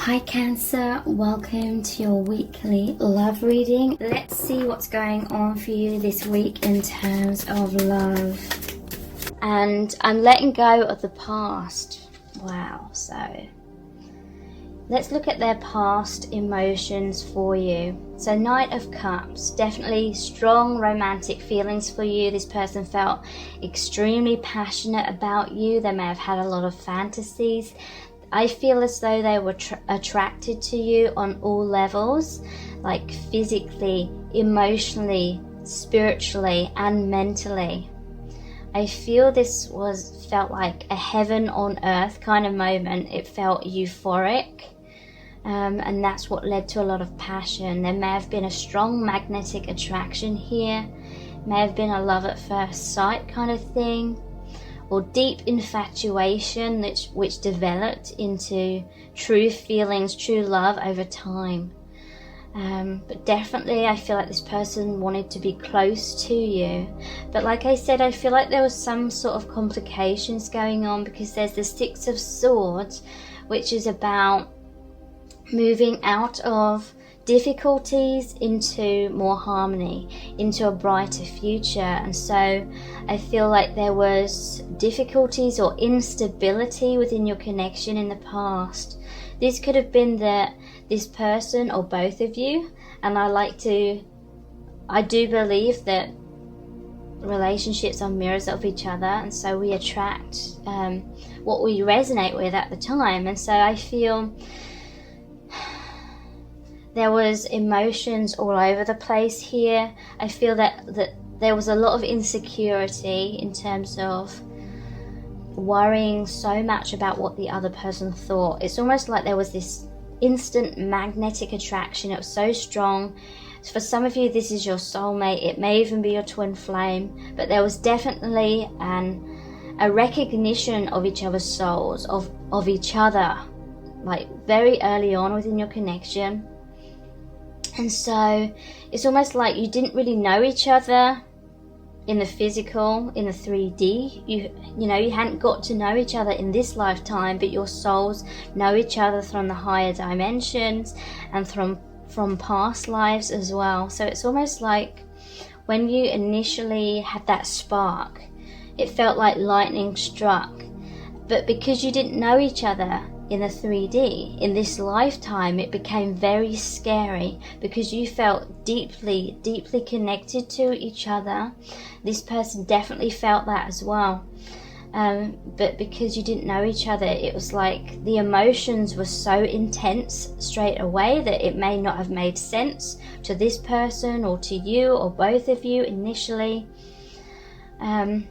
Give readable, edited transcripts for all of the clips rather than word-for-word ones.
Hi Cancer, welcome to your weekly love reading. Let's see what's going on for you this week in terms of love. And I'm letting go of the past. Wow, so let's look at their past emotions for you. So Knight of Cups, definitely strong romantic feelings for you. This person felt extremely passionate about you. They may have had a lot of fantasies. I feel as though they were attracted to you on all levels, like physically, emotionally, spiritually, and mentally. I feel this felt like a heaven on earth kind of moment. It felt euphoric, and that's what led to a lot of passion. There may have been a strong magnetic attraction here, may have been a love at first sight kind of thing, or deep infatuation which developed into true feelings, true love over time. But definitely I feel like this person wanted to be close to you. But like I said, I feel like there was some sort of complications going on, because there's the Six of Swords, which is about moving out of difficulties into more harmony, into a brighter future. And so I feel like there was difficulties or instability within your connection in the past. This could have been that this person or both of you, and I do believe that relationships are mirrors of each other, and so we attract what we resonate with at the time. And so I feel there was emotions all over the place here. I feel that there was a lot of insecurity in terms of worrying so much about what the other person thought. It's almost like there was this instant magnetic attraction. It was so strong. For some of you, this is your soulmate. It may even be your twin flame. But there was definitely a recognition of each other's souls, of each other, like very early on within your connection. And so it's almost like you didn't really know each other in the physical, in the 3D. You hadn't got to know each other in this lifetime, but your souls know each other from the higher dimensions and from past lives as well. So it's almost like when you initially had that spark, it felt like lightning struck. But because you didn't know each other in the 3D, in this lifetime, it became very scary, because you felt deeply, deeply connected to each other. This person definitely felt that as well. But because you didn't know each other, it was like the emotions were so intense straight away that it may not have made sense to this person or to you or both of you initially. But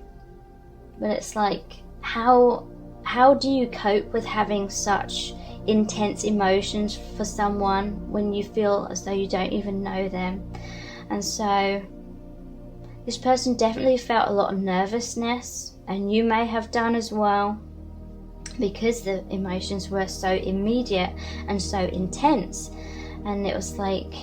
it's like, how do you cope with having such intense emotions for someone when you feel as though you don't even know them? And so this person definitely felt a lot of nervousness, and you may have done as well, because the emotions were so immediate and so intense. And it was like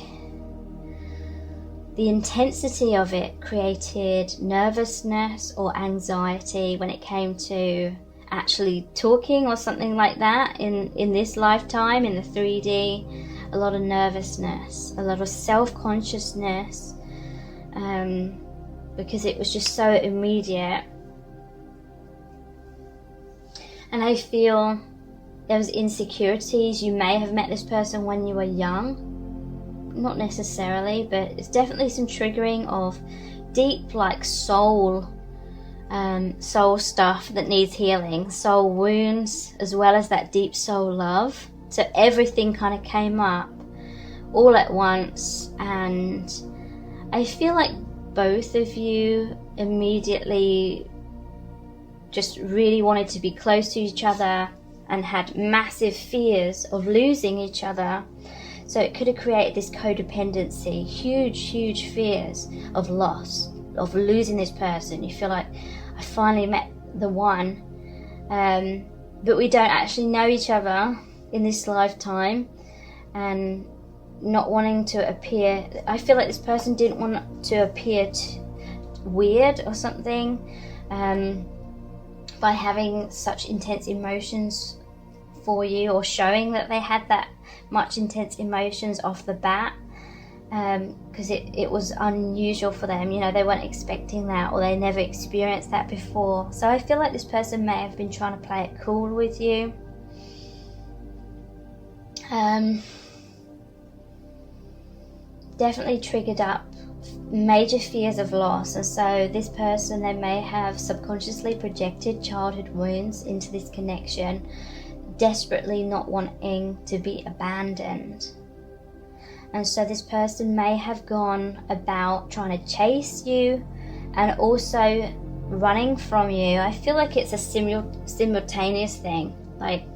the intensity of it created nervousness or anxiety when it came to actually talking or something like that in this lifetime, in the 3D. A lot of nervousness, a lot of self-consciousness, because it was just so immediate. And I feel there was insecurities. You may have met this person when you were young, not necessarily, but it's definitely some triggering of deep, like soul stuff that needs healing, soul wounds, as well as that deep soul love. So everything kind of came up all at once, and I feel like both of you immediately just really wanted to be close to each other and had massive fears of losing each other. So it could have created this codependency, huge fears of loss, of losing this person. You feel like, I finally met the one, but we don't actually know each other in this lifetime, and not wanting to appear, I feel like this person didn't want to appear weird or something, by having such intense emotions for you, or showing that they had that much intense emotions off the bat, because it was unusual for them. You know, they weren't expecting that, or they never experienced that before. So I feel like this person may have been trying to play it cool with you. Definitely triggered up major fears of loss, and so this person, they may have subconsciously projected childhood wounds into this connection, desperately not wanting to be abandoned. And so this person may have gone about trying to chase you and also running from you. I feel like it's a simultaneous thing. Like,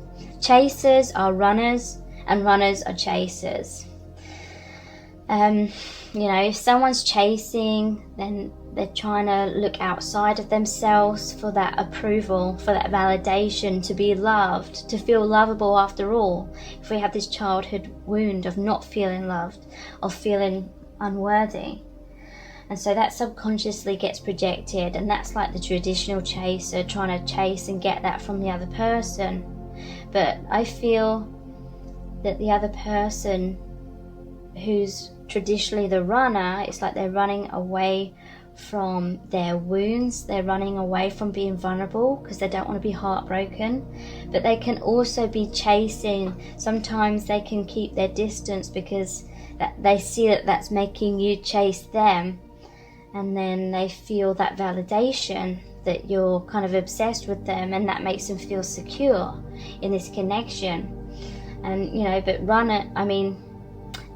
chasers are runners and runners are chasers. You know, if someone's chasing, then they're trying to look outside of themselves for that approval, for that validation, to be loved, to feel lovable after all. If we have this childhood wound of not feeling loved, of feeling unworthy. And so that subconsciously gets projected, and that's like the traditional chaser, trying to chase and get that from the other person. But I feel that the other person, who's traditionally the runner, it's like they're running away from their wounds, they're running away from being vulnerable because they don't want to be heartbroken. But they can also be chasing. Sometimes they can keep their distance because they see that that's making you chase them, and then they feel that validation that you're kind of obsessed with them, and that makes them feel secure in this connection. And you know, but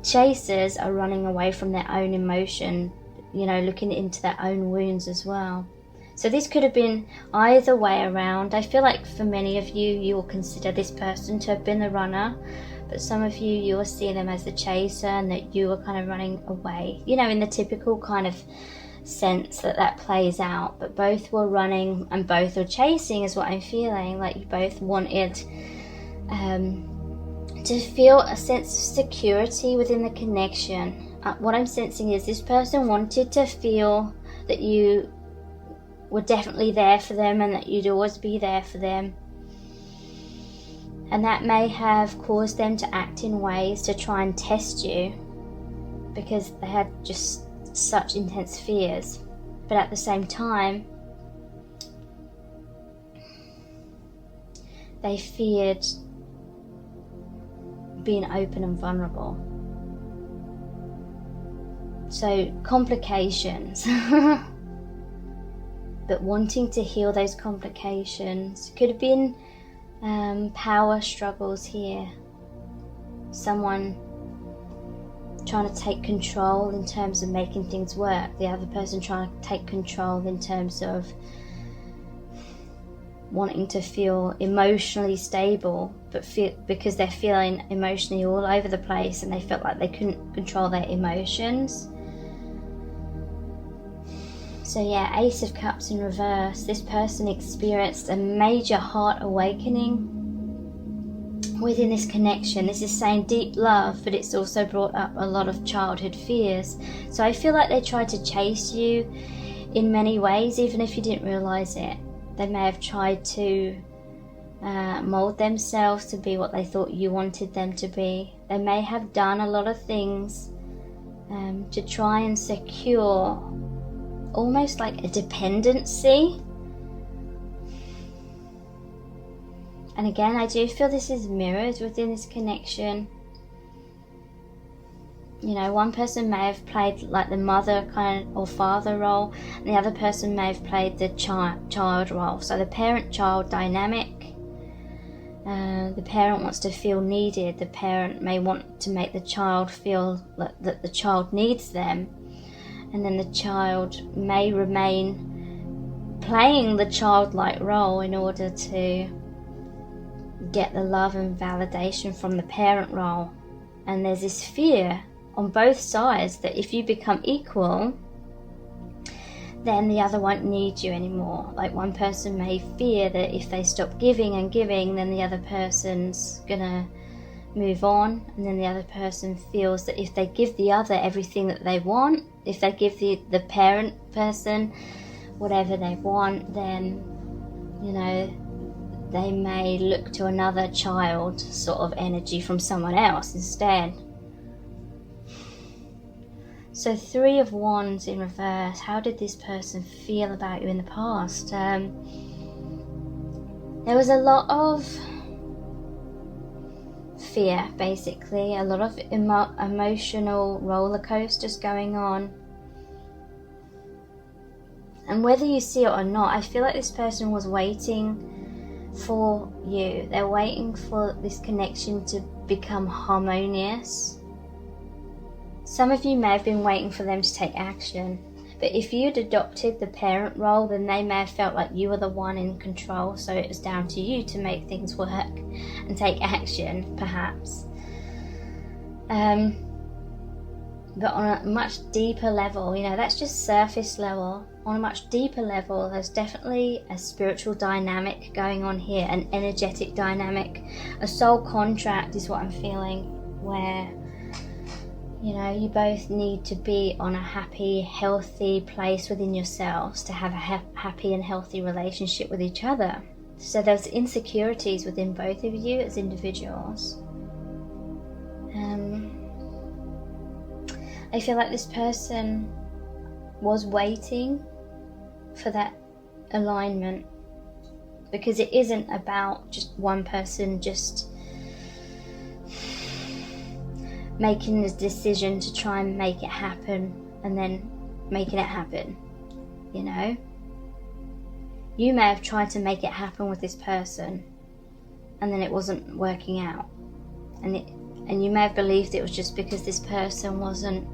chasers are running away from their own emotion, you know, looking into their own wounds as well. So this could have been either way around. I feel like for many of you, you will consider this person to have been the runner, but some of you will see them as the chaser, and that you were kind of running away, you know, in the typical kind of sense that plays out. But both were running and both were chasing is what I'm feeling. Like you both wanted to feel a sense of security within the connection. What I'm sensing is this person wanted to feel that you were definitely there for them, and that you'd always be there for them. And that may have caused them to act in ways to try and test you, because they had just such intense fears. But at the same time, they feared being open and vulnerable. So complications. But wanting to heal those complications. Could have been power struggles here. Someone trying to take control in terms of making things work. The other person trying to take control in terms of wanting to feel emotionally stable, but because they're feeling emotionally all over the place, and they felt like they couldn't control their emotions. So yeah, Ace of Cups in reverse. This person experienced a major heart awakening within this connection. This is saying deep love, but it's also brought up a lot of childhood fears. So I feel like they tried to chase you in many ways, even if you didn't realize it. They may have tried to mold themselves to be what they thought you wanted them to be. They may have done a lot of things to try and secure almost like a dependency. And again, I do feel this is mirrored within this connection. You know, one person may have played like the mother kind of or father role, and the other person may have played the child role. So the parent-child dynamic. The parent wants to feel needed. The parent may want to make the child feel that the child needs them. And then the child may remain playing the childlike role in order to get the love and validation from the parent role. And there's this fear on both sides that if you become equal, then the other won't need you anymore. Like one person may fear that if they stop giving and giving, then the other person's gonna move on. And then the other person feels that if they give the other everything that they want, if they give the parent person whatever they want, then, you know, they may look to another child sort of energy from someone else instead. So 3 of Wands in reverse. How did this person feel about you in the past? There was a lot of fear, basically, a lot of emotional roller coasters going on. And whether you see it or not, I feel like this person was waiting for you. They're waiting for this connection to become harmonious. Some of you may have been waiting for them to take action, but if you'd adopted the parent role, then they may have felt like you were the one in control, so it was down to you to make things work and take action, perhaps. But on a much deeper level, you know, that's just surface level. On a much deeper level, there's definitely a spiritual dynamic going on here, an energetic dynamic. A soul contract is what I'm feeling, where, you know, you both need to be on a happy, healthy place within yourselves to have a happy and healthy relationship with each other. So there's insecurities within both of you as individuals. I feel like this person was waiting for that alignment, because it isn't about just one person just making the decision to try and make it happen and then making it happen, you know. You may have tried to make it happen with this person and then it wasn't working out, and you may have believed it was just because this person wasn't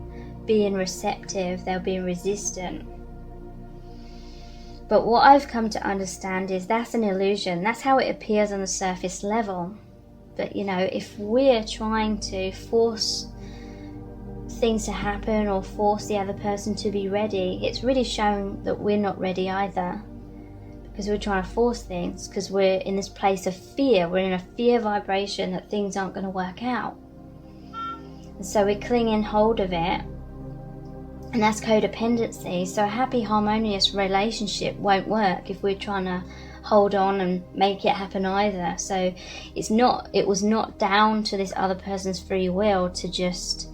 being receptive, they were being resistant. But what I've come to understand is that's an illusion. That's how it appears on the surface level. But, you know, if we're trying to force things to happen or force the other person to be ready, it's really showing that we're not ready either, because we're trying to force things, because we're in this place of fear. We're in a fear vibration that things aren't going to work out, and so we're clinging hold of it. And that's codependency. So a happy, harmonious relationship won't work if we're trying to hold on and make it happen either. So it was not down to this other person's free will to just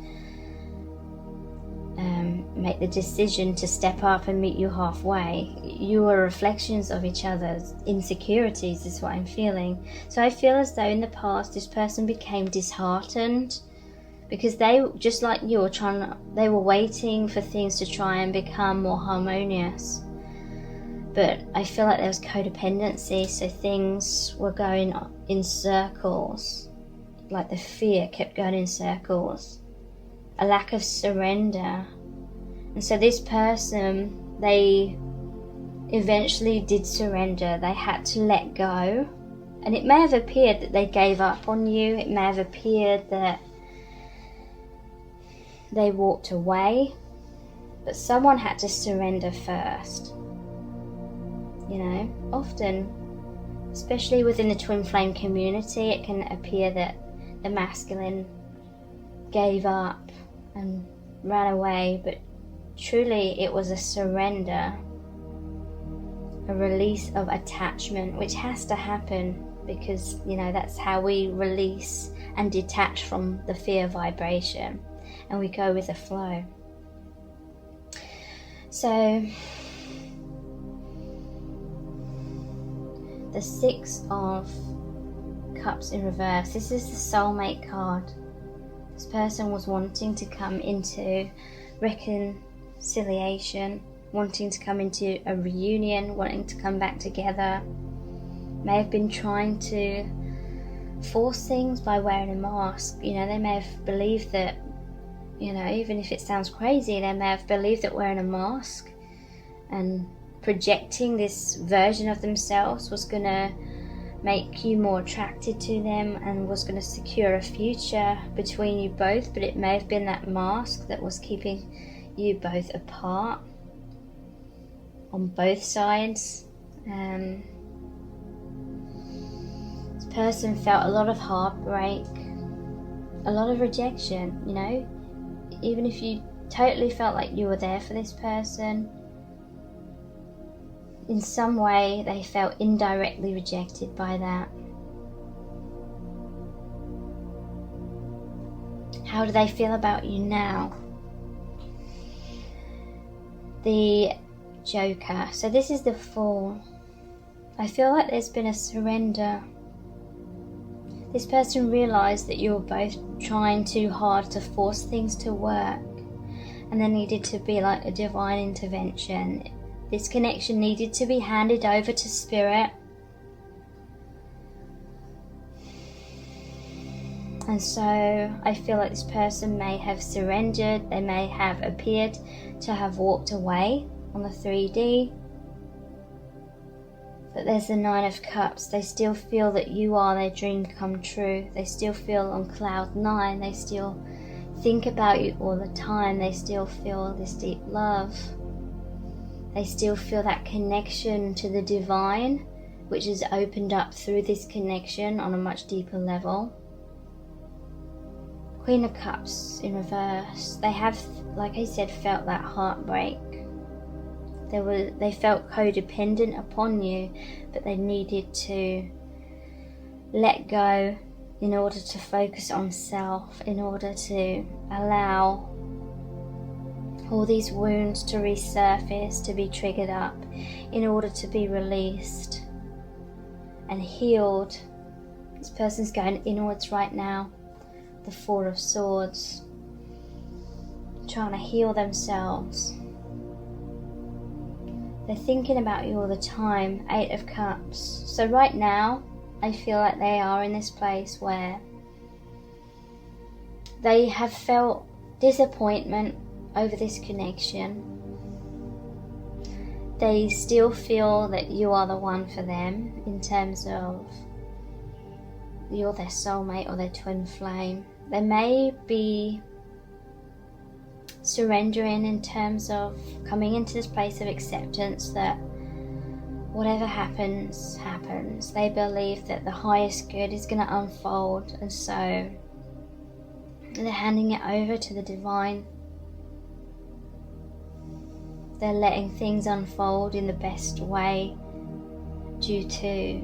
make the decision to step up and meet you halfway. You were reflections of each other's insecurities, is what I'm feeling. So I feel as though in the past this person became disheartened, because they, just like you, they were waiting for things to try and become more harmonious. But I feel like there was codependency, so things were going in circles, like the fear kept going in circles, a lack of surrender. And so this person, they eventually did surrender. They had to let go, and it may have appeared that they gave up on you. It may have appeared that they walked away, but someone had to surrender first. You know, often, especially within the twin flame community, it can appear that the masculine gave up and ran away, but truly it was a surrender, a release of attachment, which has to happen, because, you know, that's how we release and detach from the fear vibration, and we go with the flow. So the 6 of Cups in reverse, this is the soulmate card. This person was wanting to come into reconciliation, wanting to come into a reunion, wanting to come back together. May have been trying to force things by wearing a mask. You know, they may have believed that, you know, even if it sounds crazy, they may have believed that wearing a mask and projecting this version of themselves was going to make you more attracted to them and was going to secure a future between you both. But it may have been that mask that was keeping you both apart on both sides. This person felt a lot of heartbreak, a lot of rejection, you know. Even if you totally felt like you were there for this person, in some way they felt indirectly rejected by that. How do they feel about you now? The Joker. So this is the Fool. I feel like there's been a surrender. This person realised that you were both trying too hard to force things to work, and there needed to be like a divine intervention. This connection needed to be handed over to Spirit. And so I feel like this person may have surrendered. They may have appeared to have walked away on the 3D. But there's the Nine of Cups. They still feel that you are their dream come true. They still feel on cloud 9. They still think about you all the time. They still feel this deep love. They still feel that connection to the divine, which is opened up through this connection on a much deeper level. Queen of Cups in reverse. They have, like I said, felt that heartbreak. They felt codependent upon you, but they needed to let go in order to focus on self, in order to allow all these wounds to resurface, to be triggered up, in order to be released and healed. This person's going inwards right now. The Four of Swords, trying to heal themselves. They're thinking about you all the time. 8 of Cups. So right now, I feel like they are in this place where they have felt disappointment over this connection. They still feel that you are the one for them, in terms of you're their soulmate or their twin flame. They may be surrendering in terms of coming into this place of acceptance that whatever happens, happens. They believe that the highest good is going to unfold, and so they're handing it over to the divine. They're letting things unfold in the best way due to,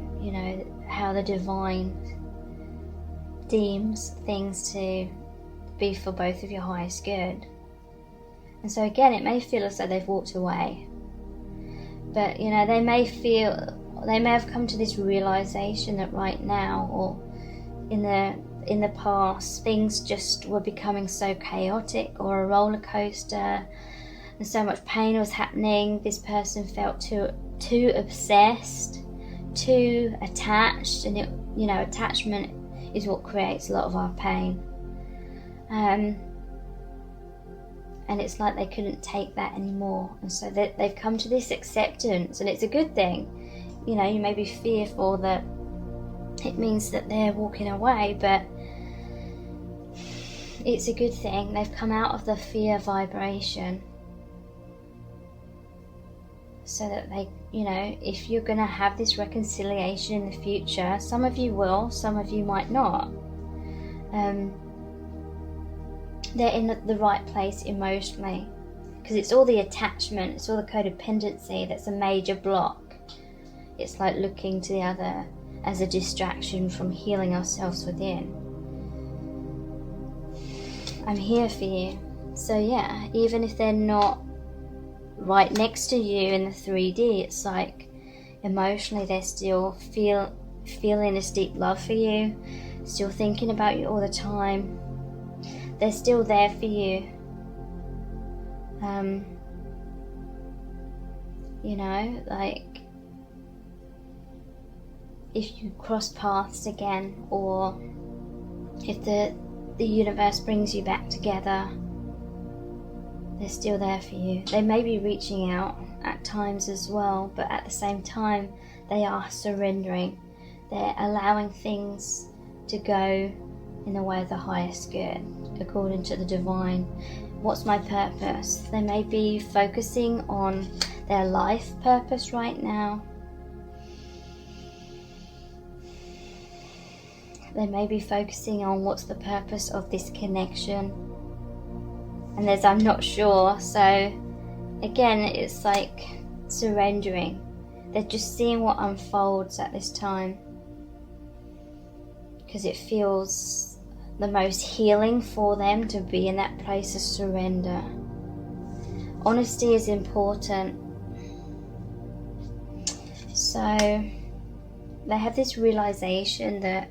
how the divine deems things to be for both of your highest good. And so again, it may feel as though they've walked away, but they may have come to this realization that right now, or in the past, things just were becoming so chaotic, or a roller coaster, and so much pain was happening. This person felt too obsessed, too attached, and attachment is what creates a lot of our pain. And it's like they couldn't take that anymore, and so they've come to this acceptance, and it's a good thing. You may be fearful that it means that they're walking away, but it's a good thing. They've come out of the fear vibration, so that they, if you're going to have this reconciliation in the future, some of you will, some of you might not. They're in the right place emotionally, because it's all the attachment, it's all the codependency that's a major block. It's like looking to the other as a distraction from healing ourselves within. I'm here for you. So yeah, even if they're not right next to you in the 3D, it's like emotionally they're still feeling this deep love for you, still thinking about you all the time. They're still there for you. Like if you cross paths again, or if the universe brings you back together, they're still there for you. They may be reaching out at times as well, but at the same time, they are surrendering. They're allowing things to go in the way of the highest good, according to the divine. What's my purpose? They may be focusing on their life purpose right now. They may be focusing on what's the purpose of this connection. And I'm not sure. So again, it's like surrendering. They're just seeing what unfolds at this time, because it feels the most healing for them to be in that place of surrender. Honesty is important. So they have this realization that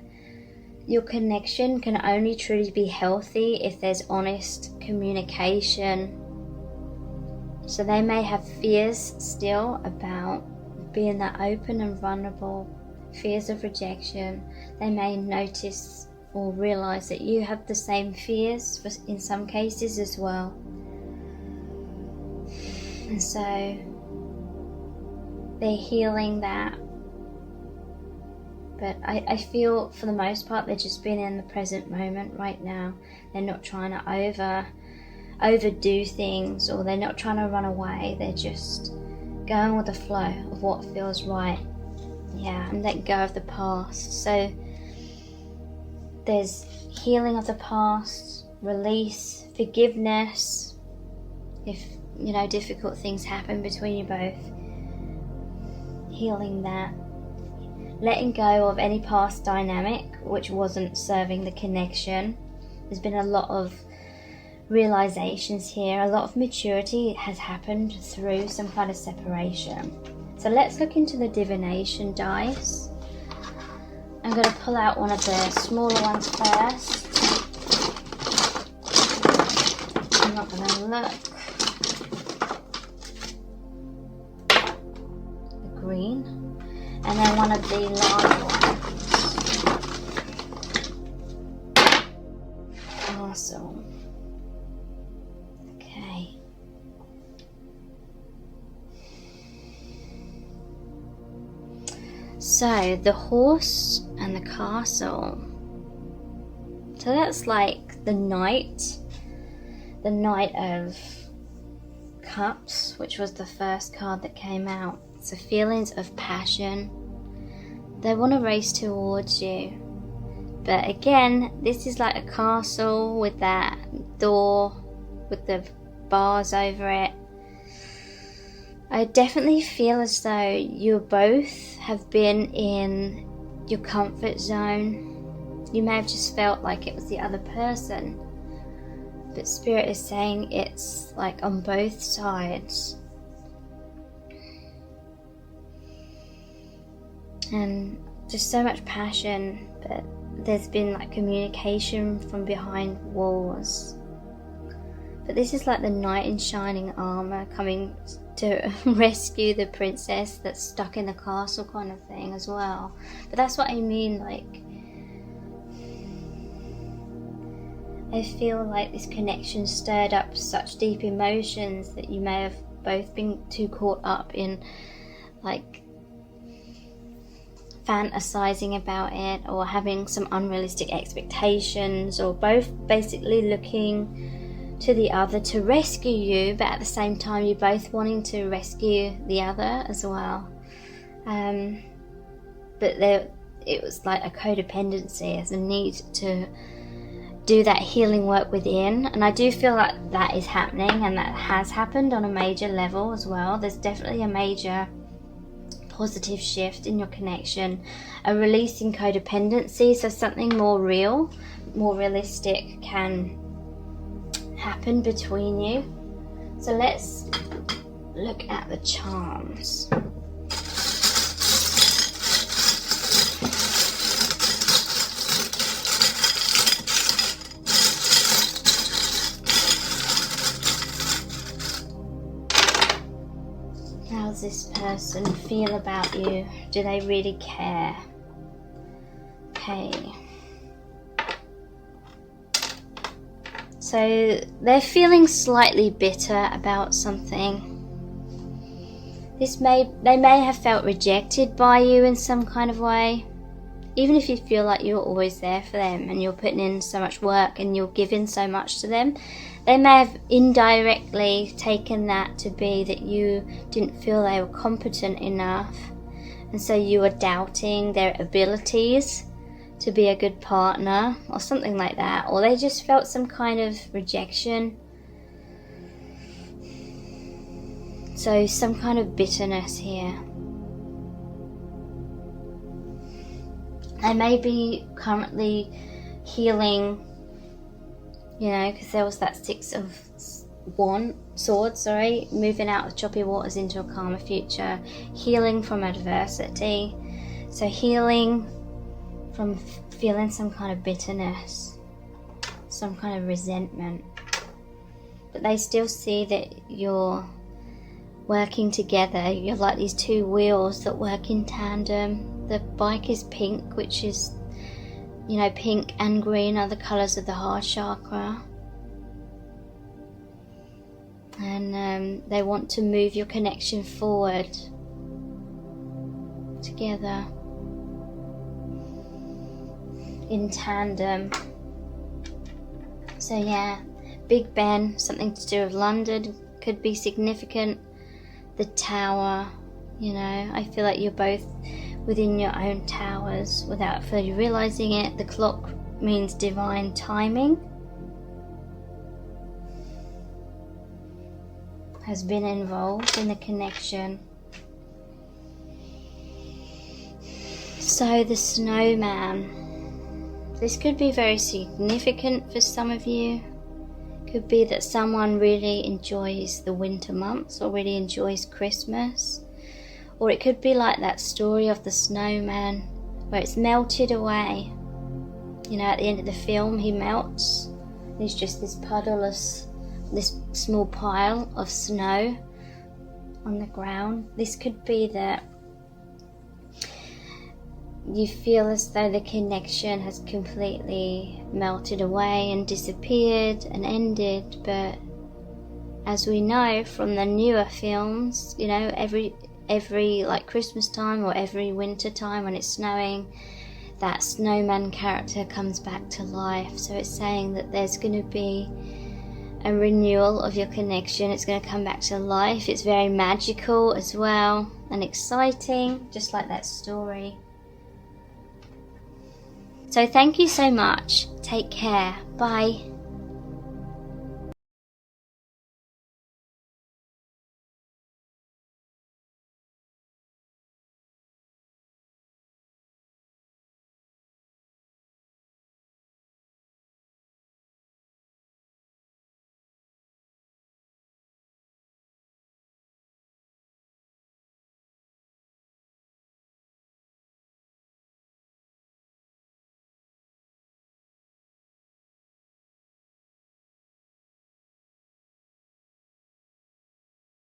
your connection can only truly be healthy if there's honest communication. So they may have fears still about being that open and vulnerable, fears of rejection. They may notice or realize that you have the same fears in some cases as well. And so they're healing that. But I feel for the most part they're just being in the present moment right now. They're not trying to overdo things, or they're not trying to run away. They're just going with the flow of what feels right. Yeah, and let go of the past. So there's healing of the past, release, forgiveness. If, you know, difficult things happen between you both, healing that. Letting go of any past dynamic which wasn't serving the connection. There's been a lot of realizations here. A lot of maturity has happened through some kind of separation. So let's look into the divination dice. I'm going to pull out one of the smaller ones first. I'm not going to look. The green. And then one of the large ones. Awesome. Okay. So the horse and the castle. So that's like the Knight of Cups, which was the first card that came out. So feelings of passion. They want to race towards you. But again, this is like a castle with that door with the bars over it. I definitely feel as though you both have been in your comfort zone. You may have just felt like it was the other person. But Spirit is saying it's like on both sides. And just so much passion, but there's been like communication from behind walls. But this is like the knight in shining armor coming to rescue the princess that's stuck in the castle kind of thing as well. But that's what I mean, like I feel like this connection stirred up such deep emotions that you may have both been too caught up in like fantasizing about it, or having some unrealistic expectations, or both basically looking to the other to rescue you, but at the same time you're both wanting to rescue the other as well. But it was like a codependency, as a need to do that healing work within, and I do feel like that is happening, and that has happened on a major level as well. There's definitely a major positive shift in your connection, a release in codependency, so something more real, more realistic can happen between you. So let's look at the charms. How does this person feel about you? Do they really care? Okay. So they're feeling slightly bitter about something. They may have felt rejected by you in some kind of way. Even if you feel like you're always there for them and you're putting in so much work and you're giving so much to them, they may have indirectly taken that to be that you didn't feel they were competent enough, and so you were doubting their abilities to be a good partner or something like that, or they just felt some kind of rejection. So some kind of bitterness here. They may be currently healing, you know, because there was that Six of Swords, moving out of choppy waters into a calmer future, healing from adversity. So healing from feeling some kind of bitterness, some kind of resentment. But they still see that you're working together. You're like these two wheels that work in tandem. The bike is pink, which is, you know, pink and green are the colours of the heart chakra. And they want to move your connection forward together in tandem. So yeah, Big Ben, something to do with London, could be significant. The tower, you know, I feel like you're both within your own towers without fully realizing it. The clock means divine timing has been involved in the connection. So the snowman, this could be very significant for some of you. Could be that someone really enjoys the winter months or really enjoys Christmas. Or it could be like that story of the snowman where it's melted away. You know, at the end of the film he melts. There's just this puddle of, this small pile of snow on the ground. This could be that you feel as though the connection has completely melted away and disappeared and ended. But as we know from the newer films, you know, every like Christmas time or every winter time when it's snowing, that snowman character comes back to life. So it's saying that there's going to be a renewal of your connection. It's going to come back to life. It's very magical as well and exciting, just like that story. So thank you so much. Take care. Bye.